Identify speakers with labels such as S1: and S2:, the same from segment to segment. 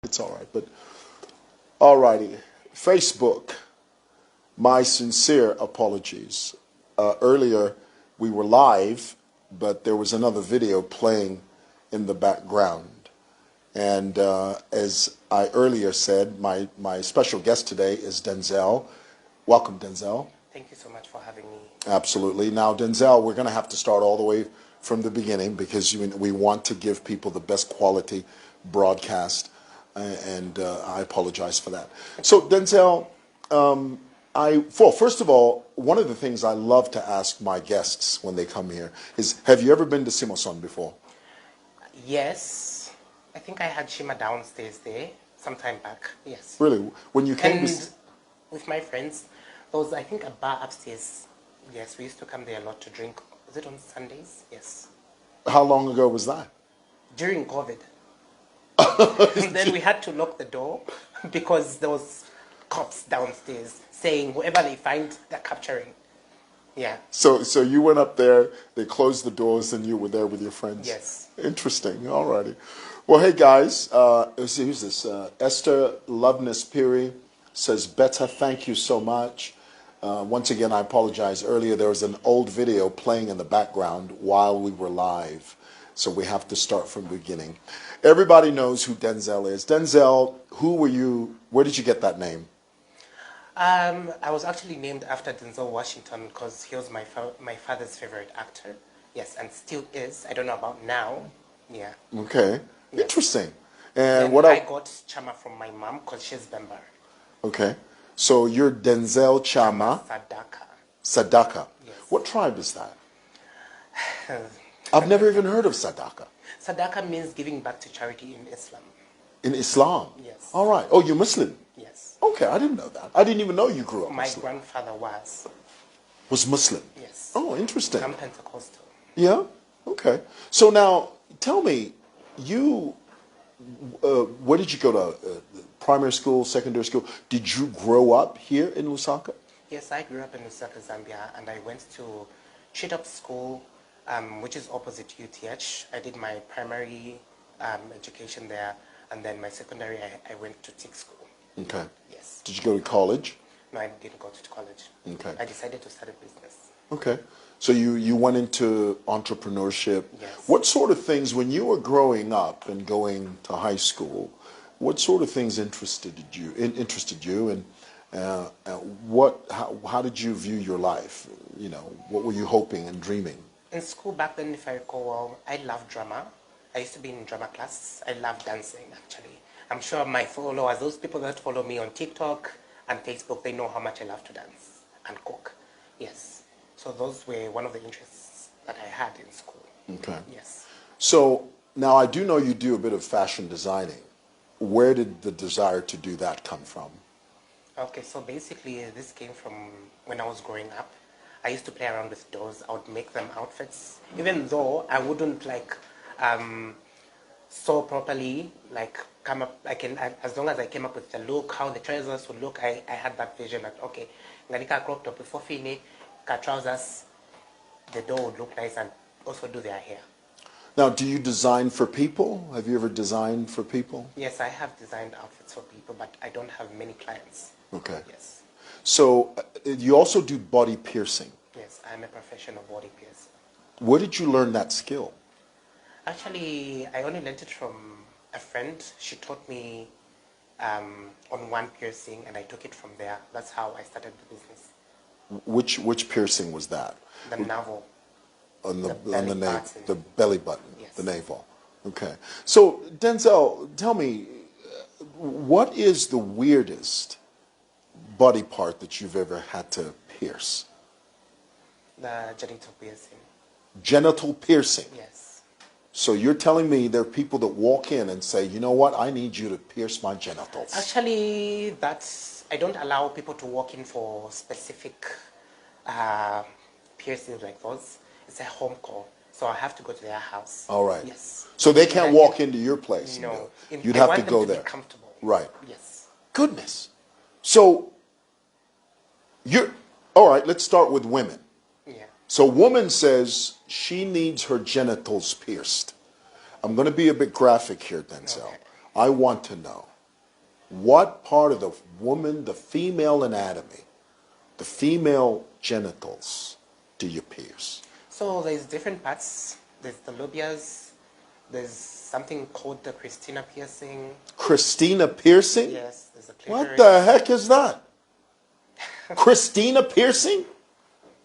S1: It's all right, but all righty. Facebook, my sincere apologies. Earlier, we were live, but there was another video playing in the background. And as I earlier said, my special guest today is Denzel. Welcome, Denzel.
S2: Thank you so much for having me.
S1: Absolutely. Now, Denzel, we're going to have to start all the way from the beginning because we want to give people the best quality broadcast, and I apologize for that. So, Denzel, first of all, one of the things I love to ask my guests when they come here is, have you ever been to Simoson before?
S2: Yes, I think I had Shima downstairs there some time back. Yes.
S1: Really? When you came
S2: And with my friends, there was, I think, a bar upstairs. Yes, we used to come there a lot to drink. Was it on Sundays? Yes.
S1: How long ago was that?
S2: During COVID. And then we had to lock the door because there was cops downstairs saying whoever they find, they're capturing. Yeah.
S1: So you went up there, they closed the doors, and you were there with your friends?
S2: Yes.
S1: Interesting. All righty. Well, hey, guys. Who's this? Esther Loveness Peary says, Betta, thank you so much. Once again, I apologize. Earlier, there was an old video playing in the background while we were live. So we have to start from the beginning. Everybody knows who Denzel is. Denzel, who were you? Where did you get that name?
S2: I was actually named after Denzel Washington because he was my father's favorite actor. Yes, and still is. I don't know about now. Yeah.
S1: Okay.
S2: Yes.
S1: Interesting. And
S2: I got Chama from my mom because she's Bemba.
S1: Okay. So you're Denzel Chama Sadakah.
S2: Yes.
S1: What tribe is that? I've never even heard of Sadakah.
S2: Sadaqah means giving back to charity in Islam.
S1: In Islam?
S2: Yes.
S1: All right. Oh, you're Muslim?
S2: Yes.
S1: Okay, I didn't know that. I didn't even know you grew up Muslim.
S2: My grandfather
S1: Was Muslim?
S2: Yes.
S1: Oh, interesting.
S2: I'm Pentecostal.
S1: Yeah? Okay. So now, tell me, where did you go to? Primary school, secondary school? Did you grow up here in Lusaka?
S2: Yes, I grew up in Lusaka, Zambia, and I went to Chitop School, which is opposite UTH. I did my primary education there, and then my secondary, I went to TIC school.
S1: Okay.
S2: Yes.
S1: Did you go to college?
S2: No, I didn't go to college.
S1: Okay.
S2: I decided to start a business.
S1: Okay. So you went into entrepreneurship.
S2: Yes.
S1: What sort of things, when you were growing up and going to high school, what sort of things interested you, and how did you view your life? You know, what were you hoping and dreaming?
S2: In school back then, if I recall well, I loved drama. I used to be in drama class. I loved dancing, actually. I'm sure my followers, those people that follow me on TikTok and Facebook, they know how much I love to dance and cook. Yes. So those were one of the interests that I had in school.
S1: Okay.
S2: Yes.
S1: So now I do know you do a bit of fashion designing. Where did the desire to do that come from?
S2: Okay, so basically this came from when I was growing up. I used to play around with dolls. I would make them outfits, even though I wouldn't sew properly, come up. As long as I came up with the look, how the trousers would look. I had that vision that okay, nganika crop top before fini, trousers, the doll would look nice and also do their hair.
S1: Now, do you design for people? Have you ever designed for people?
S2: Yes, I have designed outfits for people, but I don't have many clients.
S1: Okay.
S2: Yes.
S1: So you also do body piercing.
S2: Yes, I'm a professional body piercer.
S1: Where did you learn that skill?
S2: Actually, I only learned it from a friend. She taught me on one piercing, and I took it from there. That's how I started the business.
S1: Which piercing was that?
S2: The navel.
S1: On the belly button,
S2: yes.
S1: The navel. Okay. So Denzel, tell me, what is the weirdest body part that you've ever had to pierce?
S2: The genital piercing.
S1: Genital piercing?
S2: Yes.
S1: So you're telling me there are people that walk in and say, you know what, I need you to pierce my genitals.
S2: Actually, I don't allow people to walk in for specific piercings like those. It's a home call, so I have to go to their house.
S1: All right.
S2: Yes.
S1: So they can't walk into your place?
S2: No.
S1: You'd have to go there.
S2: Be comfortable.
S1: Right.
S2: Yes.
S1: Goodness. So all right, let's start with women.
S2: Yeah.
S1: So woman says she needs her genitals pierced. I'm going to be a bit graphic here, Denzel.
S2: Okay.
S1: I want to know, What part of the woman, the female anatomy, the female genitals, do you pierce?
S2: So there's different parts. There's the lobias. There's something called the Christina piercing.
S1: Christina piercing?
S2: Yes, there's a clitoris.
S1: What the heck is that? Christina piercing?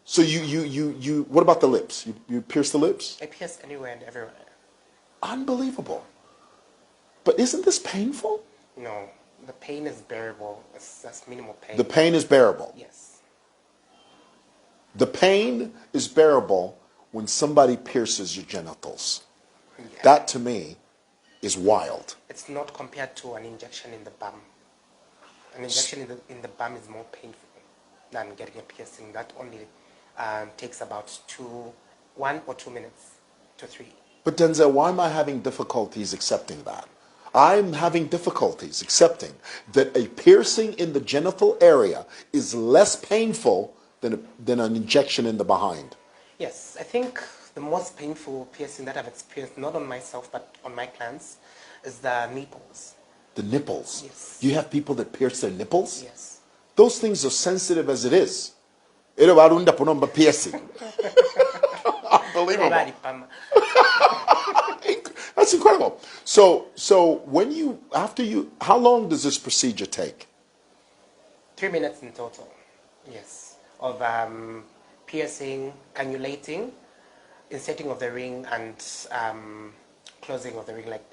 S1: So you what about the lips? You pierce the lips?
S2: I pierce anywhere and everywhere.
S1: Unbelievable. But isn't this painful?
S2: No, the pain is bearable. That's minimal pain.
S1: The pain is bearable.
S2: Yes.
S1: The pain is bearable when somebody pierces your genitals.
S2: Yeah.
S1: That to me is wild.
S2: It's not compared to an injection in the bum. An injection in the bum is more painful than getting a piercing. That only takes about 1 or 2 minutes to 3.
S1: But Denzel, why am I having difficulties accepting that? I'm having difficulties accepting that a piercing in the genital area is less painful than an injection in the behind.
S2: Yes, I think the most painful piercing that I've experienced, not on myself but on my clients, is the nipples.
S1: The nipples?
S2: Yes.
S1: You have people that pierce their nipples?
S2: Yes.
S1: Those things are sensitive as it is. Piercing. Unbelievable. That's incredible. So when how long does this procedure take?
S2: 3 minutes in total. Yes. Of piercing, cannulating, inserting of the ring, and closing of the ring, like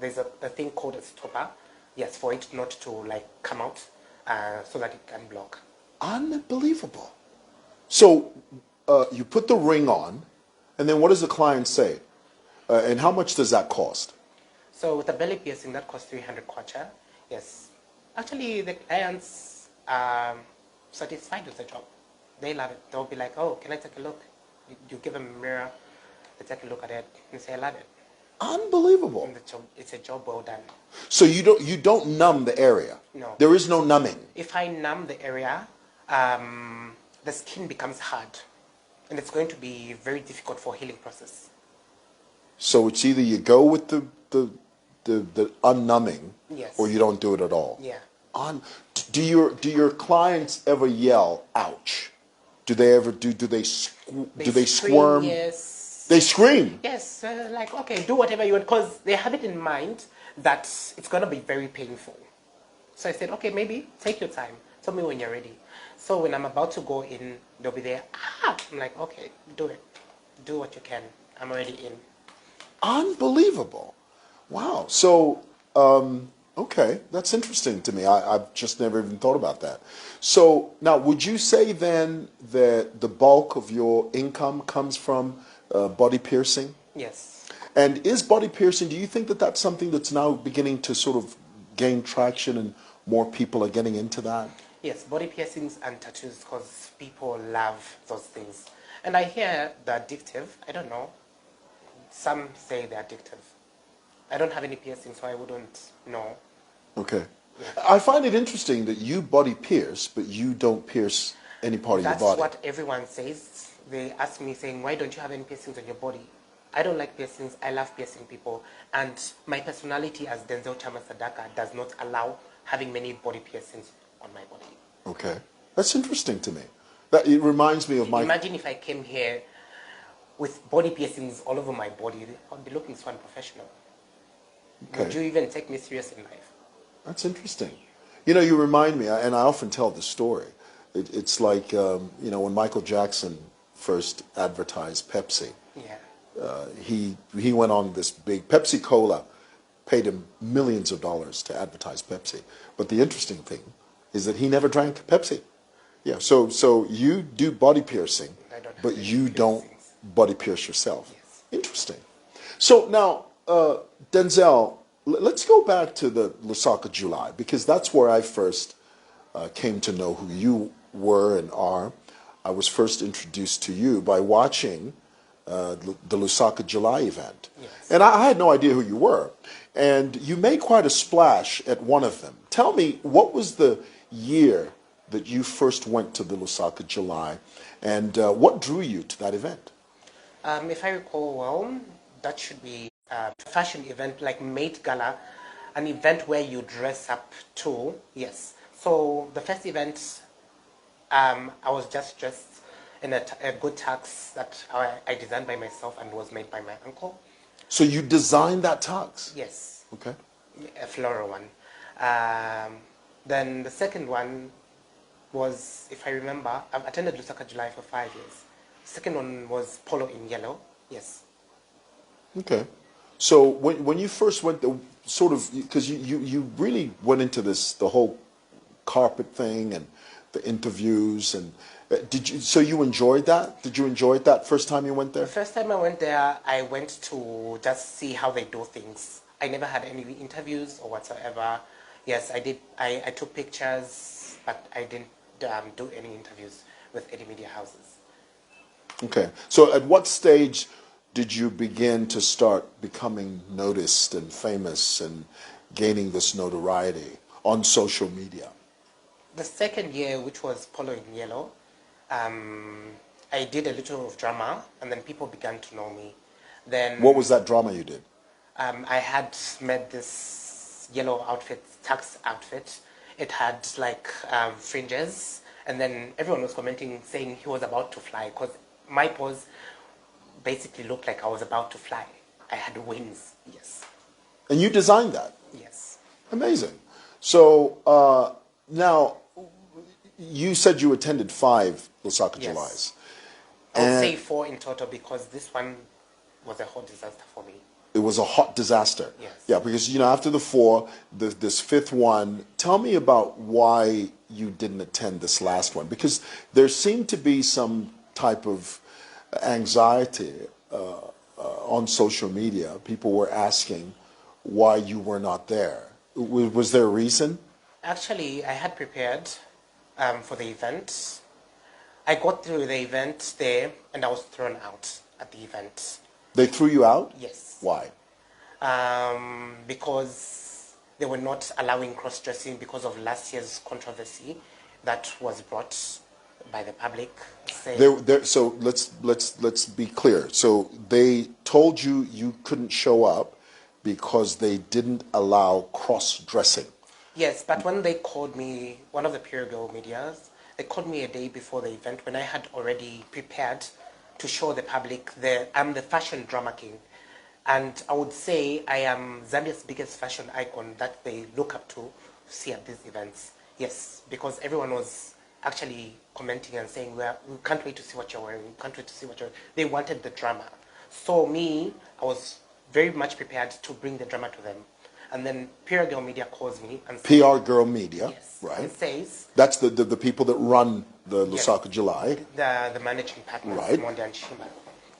S2: there's a thing called a stopper. Yes, for it not to come out, so that it can block.
S1: Unbelievable. So you put the ring on, and then what does the client say? And how much does that cost?
S2: So with the belly piercing, that costs 300 kwacha. Yes. Actually, the clients are satisfied with the job. They love it. They'll be like, oh, can I take a look? You give them a mirror, they take a look at it, and say, I love it.
S1: Unbelievable.
S2: And it's a job well done.
S1: So you don't numb the area?
S2: No.
S1: There is no numbing?
S2: If I numb the area, the skin becomes hard. And it's going to be very difficult for healing process.
S1: So it's either you go with the unnumbing,
S2: yes,
S1: or you don't do it at all.
S2: Yeah.
S1: Do your clients ever yell, ouch? Do they ever do they squirm?
S2: Yes.
S1: They scream?
S2: Yes, okay, do whatever you want, because they have it in mind that it's going to be very painful. So I said, okay, maybe take your time. Tell me when you're ready. So when I'm about to go in, they'll be there. I'm like, okay, do it. Do what you can. I'm already in.
S1: Unbelievable. Wow. So, okay, that's interesting to me. I've just never even thought about that. So now, would you say then that the bulk of your income comes from body piercing?
S2: Yes.
S1: And is body piercing, do you think that that's something that's now beginning to sort of gain traction and more people are getting into that?
S2: Yes, body piercings and tattoos, because people love those things. And I hear they're addictive. I don't know. Some say they're addictive. I don't have any piercing, so I wouldn't know. Okay.
S1: Yeah. I find it interesting that you body pierce, but you don't pierce any part of your body.
S2: That's what everyone says. They ask me saying, why don't you have any piercings on your body? I don't like piercings. I love piercing people. And my personality as Denzel Chama Sadakah does not allow having many body piercings on my body.
S1: Okay. That's interesting to me. It reminds me of my...
S2: Imagine if I came here with body piercings all over my body. I'd be looking so unprofessional. Okay. Would you even take me serious in life?
S1: That's interesting. You know, you remind me, and I often tell this story. It's like, when Michael Jackson first advertised Pepsi.
S2: Yeah.
S1: He went on this big... Pepsi Cola paid him millions of dollars to advertise Pepsi. But the interesting thing is that he never drank Pepsi. Yeah, so you do body piercing, but you don't body pierce yourself.
S2: Yes.
S1: Interesting. So now, Denzel, let's go back to the Lusaka July, because that's where I first came to know who you were and are. I was first introduced to you by watching the Lusaka July event.
S2: Yes.
S1: And I had no idea who you were. And you made quite a splash at one of them. Tell me, what was the year that you first went to the Lusaka July, and what drew you to that event?
S2: If I recall well, that should be a fashion event like Made Gala. an event where you dress up too. Yes. So the first event, I was just dressed in a good tux that I designed by myself and was made by my uncle.
S1: So you designed that tux?
S2: Yes.
S1: Okay.
S2: A floral one. Then the second one was, if I remember, I've attended Lusaka July for 5 years. Second one was Polo in Yellow. Yes.
S1: Okay. So when you first went, the sort of, because you really went into this, the whole carpet thing and the interviews, and so you enjoyed that? Did you enjoy it that first time you went
S2: The
S1: there?
S2: first time I went there, I went to just see how they do things. I never had any interviews or whatsoever. Yes, I did. I took pictures, but I didn't do any interviews with any media houses.
S1: Okay. So at what stage did you begin to start becoming noticed and famous and gaining this notoriety on social media?
S2: The second year, which was Polo in Yellow, I did a little of drama, and then people began to know me. Then
S1: What was that drama you did?
S2: I had made this yellow outfit, tux outfit. It had like fringes, and then everyone was commenting saying he was about to fly because my pose basically looked like I was about to fly. I had wings. Yes.
S1: And you designed that?
S2: Yes.
S1: Amazing. So now, you said you attended 5 Lusaka
S2: Yes.
S1: Julys.
S2: I would
S1: And
S2: say 4 in total because this one was a whole disaster for me.
S1: it was a hot disaster.
S2: Yes.
S1: Yeah, because after the 4, this 5th one. Tell me about why you didn't attend this last one, because there seemed to be some type of anxiety on social media. People were asking why you were not there. Was there a reason?
S2: Actually, I had prepared for the event. I got through the event there and I was thrown out at the event.
S1: They threw you out?
S2: Yes.
S1: Why?
S2: Because they were not allowing cross-dressing because of last year's controversy that was brought by the public.
S1: So let's be clear. So they told you you couldn't show up because they didn't allow cross-dressing.
S2: Yes, but when they called me, one of the Pure Girl medias, they called me a day before the event when I had already prepared to show the public I'm the fashion drama king. And I would say I am Zambia's biggest fashion icon that they look up to see at these events. Yes, because everyone was actually commenting and saying, we can't wait to see what you're wearing, we can't wait to see what you're wearing. They wanted the drama. So me, I was very much prepared to bring the drama to them. And then PR Girl Media calls me and says,
S1: PR Girl Media,
S2: yes,
S1: right?
S2: and says,
S1: that's the people that run the Lusaka July.
S2: The managing partner,
S1: Right.
S2: Monde and Chimba.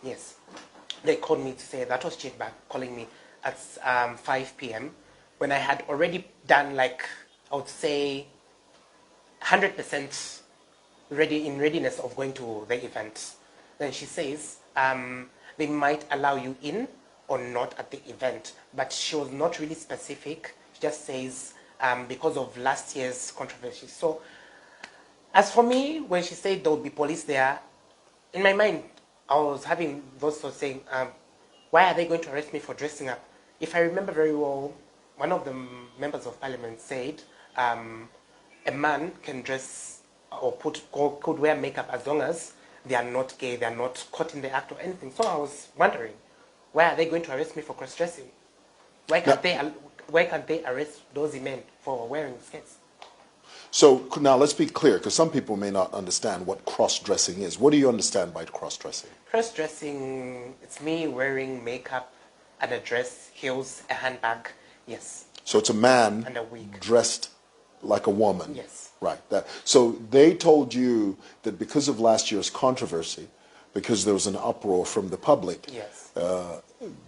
S2: Yes. They called me to say, that was Chidba calling me at 5 p.m. when I had already done like, I would say, 100% readiness of going to the event. Then she says, they might allow you in or not at the event, but she was not really specific. She just says, because of last year's controversy. So, as for me, when she said there would be police there, in my mind, I was having those thoughts saying, why are they going to arrest me for dressing up? If I remember very well, one of the members of parliament said, a man can dress or could wear makeup as long as they are not gay, they are not caught in the act or anything. So I was wondering, why are they going to arrest me for cross-dressing? Why can't they arrest those men for wearing skirts?
S1: So now let's be clear, because some people may not understand what cross-dressing is. What do you understand by cross-dressing?
S2: Cross-dressing, it's me wearing makeup and a dress, heels, a handbag. Yes.
S1: So it's a man
S2: And a wig.
S1: dressed like a woman.
S2: Yes.
S1: Right. So they told you that because of last year's controversy, because there was an uproar from the public,
S2: Yes.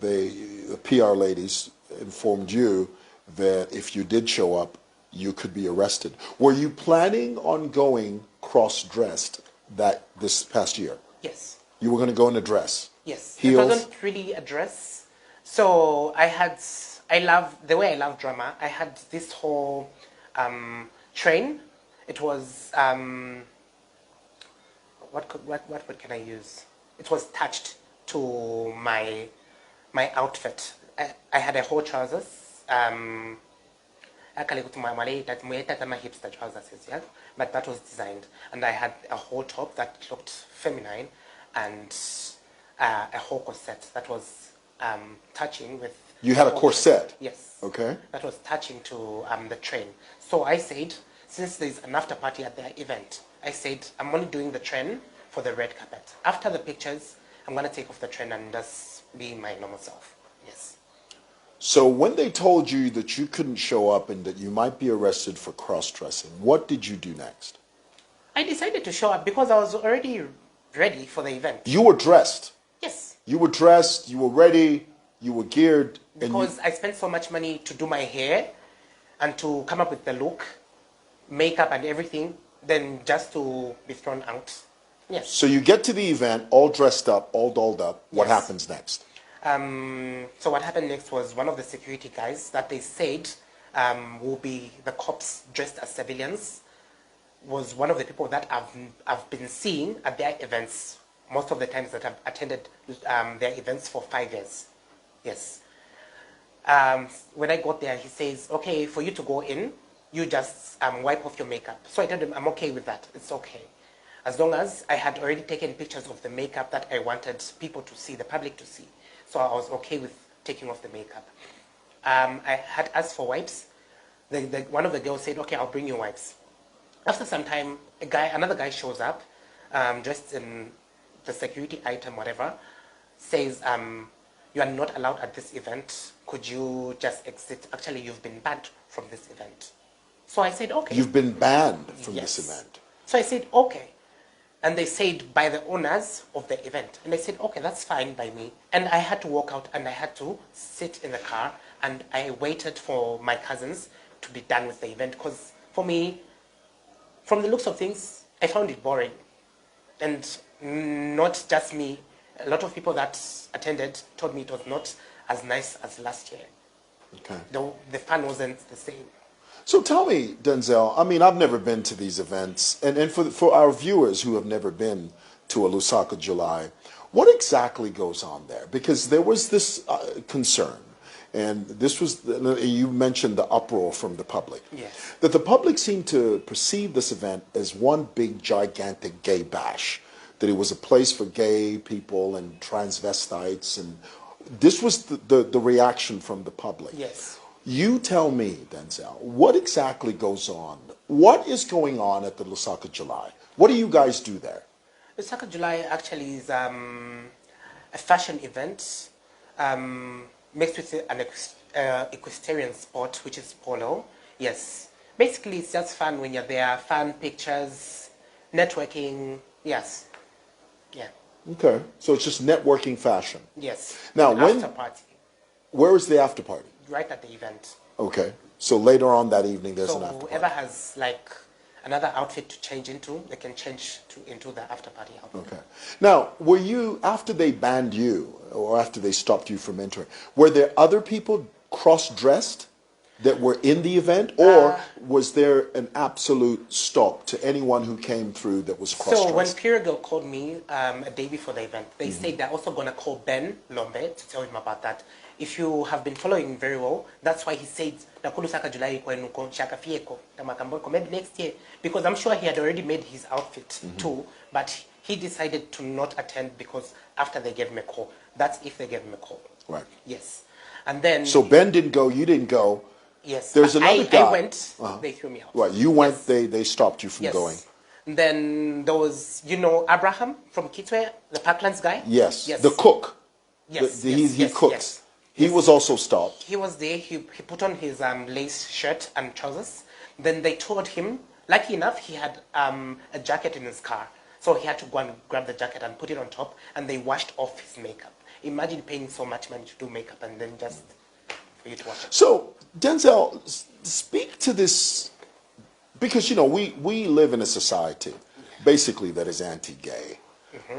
S1: the PR ladies informed you that if you did show up, you could be arrested. Were you planning on going cross-dressed this past year?
S2: Yes.
S1: You were going to go in a dress?
S2: Yes.
S1: Heels?
S2: It wasn't really a dress. So the way I love drama, I had this whole train. It was, what word can I use? It was attached to my outfit. I had a whole trousers, Akale kutumamale that mueta tama hipster trousers, yeah, but that was designed, and I had a whole top that looked feminine, and a whole corset that was touching with.
S1: You had a corset?
S2: Yes.
S1: Okay.
S2: That was touching to the train. So I said, since there's an after party at their event, I said, I'm only doing the train for the red carpet. After the pictures, I'm going to take off the train and just be my normal self. Yes.
S1: So when they told you that you couldn't show up and that you might be arrested for cross-dressing, what did you do next?
S2: I decided to show up because I was already ready for the event.
S1: You were dressed?
S2: Yes.
S1: You were dressed, you were ready, you were geared.
S2: Because I spent so much money to do my hair and to come up with the look, makeup and everything, then just to be thrown out. Yes.
S1: So you get to the event all dressed up, all dolled up. What
S2: Yes.
S1: happens next?
S2: So what happened next was one of the security guys that they said will be the cops dressed as civilians was one of the people that I've been seeing at their events most of the times that I've attended their events for 5 years. Yes. When I got there, he says, okay, for you to go in, you just wipe off your makeup. So I told him, I'm okay with that. It's okay. As long as I had already taken pictures of the makeup that I wanted people to see, the public to see. So I was okay with taking off the makeup. I had asked for wipes. One of the girls said, okay, I'll bring you wipes. After some time, another guy shows up, dressed in the security item, whatever, says, you are not allowed at this event. Could you just exit? Actually, you've been banned from this event. So I said, okay.
S1: You've been banned from
S2: Yes.
S1: this event.
S2: So I said, okay. And they said, by the owners of the event. And I said, okay, that's fine by me. And I had to walk out and I had to sit in the car and I waited for my cousins to be done with the event. Because for me, from the looks of things, I found it boring. And not just me. A lot of people that attended told me it was not as nice as last year.
S1: Okay.
S2: The fun wasn't the same.
S1: So tell me, Denzel, I mean, I've never been to these events, and for our viewers who have never been to a Lusaka July, what exactly goes on there? Because there was this concern, and this was, you mentioned the uproar from the public.
S2: Yes.
S1: That the public seemed to perceive this event as one big, gigantic gay bash, that it was a place for gay people and transvestites, and this was the reaction from the public.
S2: Yes.
S1: You tell me, Denzel, what exactly goes on? What is going on at the Lusaka July? What do you guys do there?
S2: Lusaka July actually is a fashion event mixed with an equestrian sport, which is polo. Yes. Basically, it's just fun when you're there. Fun pictures, networking. Yes. Yeah.
S1: Okay, so it's just networking fashion.
S2: Yes.
S1: Now,
S2: An
S1: when
S2: after party,
S1: where is the after party?
S2: right at the event.
S1: Okay, so later on that evening there's an
S2: So
S1: after
S2: whoever
S1: party.
S2: has like another outfit to change into, they can change into the after party outfit.
S1: Okay. Now, were you, after they banned you, or after they stopped you from entering, were there other people cross-dressed that were in the event, or was there an absolute stop to anyone who came through that was cross-dressed?
S2: So when Pure Girl called me a day before the event, they said they're also going to call Ben Lombe to tell him about that. If you have been following very well, that's why he said, "Nakulu July maybe next year," because I'm sure he had already made his outfit too, but he decided to not attend because after they gave him a call. That's if they gave him a call.
S1: Right.
S2: Yes. And then...
S1: So Ben didn't go, you didn't go.
S2: Yes.
S1: There's another guy.
S2: I went, they threw me out.
S1: Right, you went,
S2: Yes.
S1: they stopped you from
S2: Yes.
S1: going.
S2: Then there was, Abraham from Kitwe, the Parklands guy?
S1: Yes,
S2: Yes.
S1: the cook.
S2: Yes.
S1: He
S2: yes,
S1: cooks.
S2: yes.
S1: He was also stopped.
S2: He was there, he put on his lace shirt and trousers. Then they told him, lucky enough, he had a jacket in his car. So he had to go and grab the jacket and put it on top, and they washed off his makeup. Imagine paying so much money to do makeup and then just for you to wash it.
S1: So, Denzel, speak to this, because, we live in a society, basically, that is anti-gay.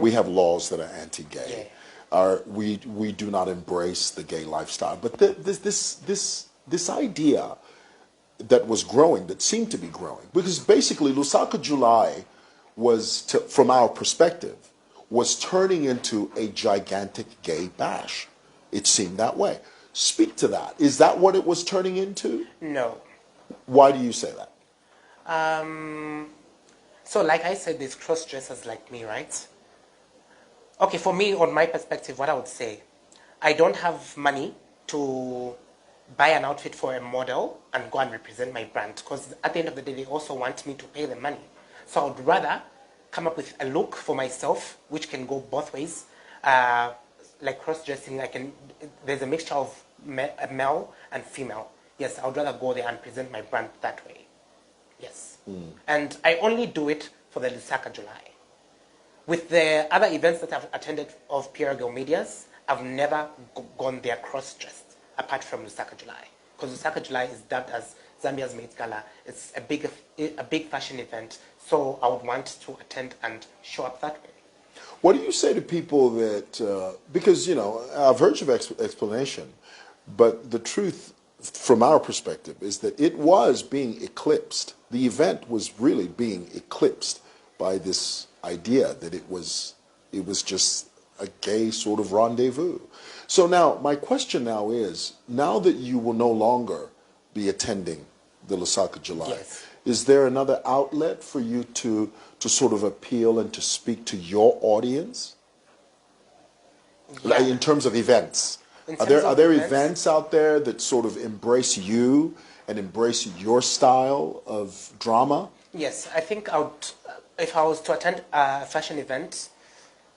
S1: We have laws that are anti-gay.
S2: Yeah.
S1: We do not embrace the gay lifestyle. But this idea that was growing, that seemed to be growing, because basically Lusaka July was, from our perspective, was turning into a gigantic gay bash. It seemed that way. Speak to that. Is that what it was turning into?
S2: No.
S1: Why do you say that?
S2: So like I said, there's cross-dressers like me, right? Okay, for me, on my perspective, what I would say, I don't have money to buy an outfit for a model and go and represent my brand, because at the end of the day, they also want me to pay them money. So I would rather come up with a look for myself, which can go both ways. Like cross-dressing, there's a mixture of male and female. Yes, I would rather go there and present my brand that way. Yes. And I only do it for the Lusaka July. With the other events that I've attended of PR Girl Medias, I've never gone there cross-dressed, apart from Lusaka July. Because Lusaka July is dubbed as Zambia's Maid Gala. It's a big fashion event, so I would want to attend and show up that way.
S1: What do you say to people that, because, you know, I've heard your explanation, but the truth from our perspective is that it was being eclipsed. The event was really being eclipsed by this idea that it was just a gay sort of rendezvous. So now, my question now is, now that you will no longer be attending the Lusaka July,
S2: yes,
S1: is there another outlet for you to sort of appeal and to speak to your audience?
S2: Yeah.
S1: In terms of events? Are there events out there that sort of embrace you and embrace your style of drama?
S2: Yes, I think if I was to attend a fashion event,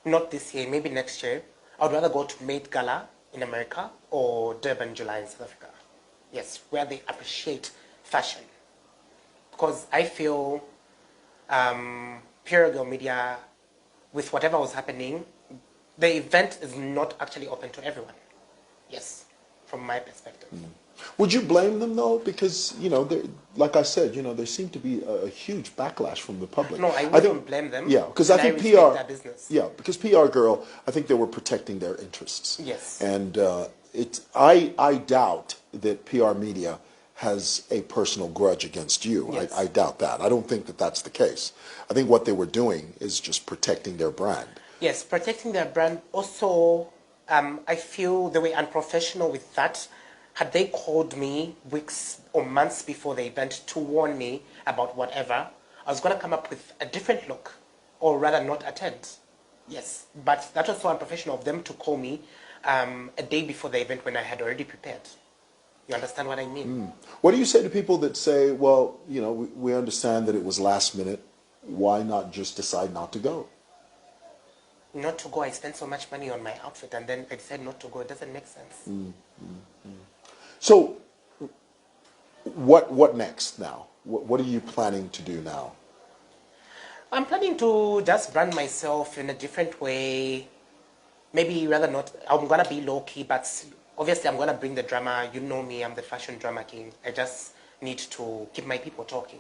S2: not this year, maybe next year, I would rather go to Maid Gala in America or Durban July in South Africa. Yes, where they appreciate fashion. Because I feel PR Girl Media, with whatever was happening, the event is not actually open to everyone. Yes, from my perspective.
S1: Would you blame them though? Because, you know, like I said, you know, there seemed to be a huge backlash from the public.
S2: No, I wouldn't blame them.
S1: Yeah, because I think
S2: respect their business.
S1: Yeah, because PR Girl, I think they were protecting their interests.
S2: Yes.
S1: And I doubt that PR Media has a personal grudge against you.
S2: Yes.
S1: I doubt that. I don't think that that's the case. I think what they were doing is just protecting their brand.
S2: Yes, protecting their brand. Also, I feel they were unprofessional with that. Had they called me weeks or months before the event to warn me about whatever, I was going to come up with a different look, or rather not attend. Yes, but that was so unprofessional of them to call me a day before the event when I had already prepared. You understand what I mean?
S1: What do you say to people that say, well, you know, we understand that it was last minute. Why not just decide not to go?
S2: Not to go, I spent so much money on my outfit, and then I decided not to go. It doesn't make sense.
S1: So, what next now? What are you planning to do now?
S2: I'm planning to just brand myself in a different way. Maybe rather not. I'm gonna be low key, but obviously I'm gonna bring the drama. You know me, I'm the fashion drama king. I just need to keep my people talking.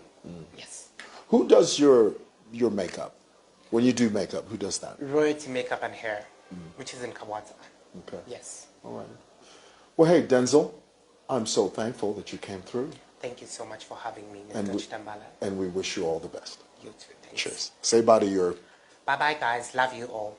S2: Yes.
S1: Who does your makeup? When you do makeup, who does that?
S2: Royalty Makeup and Hair, which is in Kawata.
S1: Okay.
S2: Yes.
S1: All right. Well, hey, Denzel, I'm so thankful that you came through.
S2: Thank you so much for having me, Mr. Chitambala.
S1: And we wish you all the best.
S2: You too. Thanks.
S1: Cheers. Say bye to your...
S2: Bye-bye, guys. Love you all.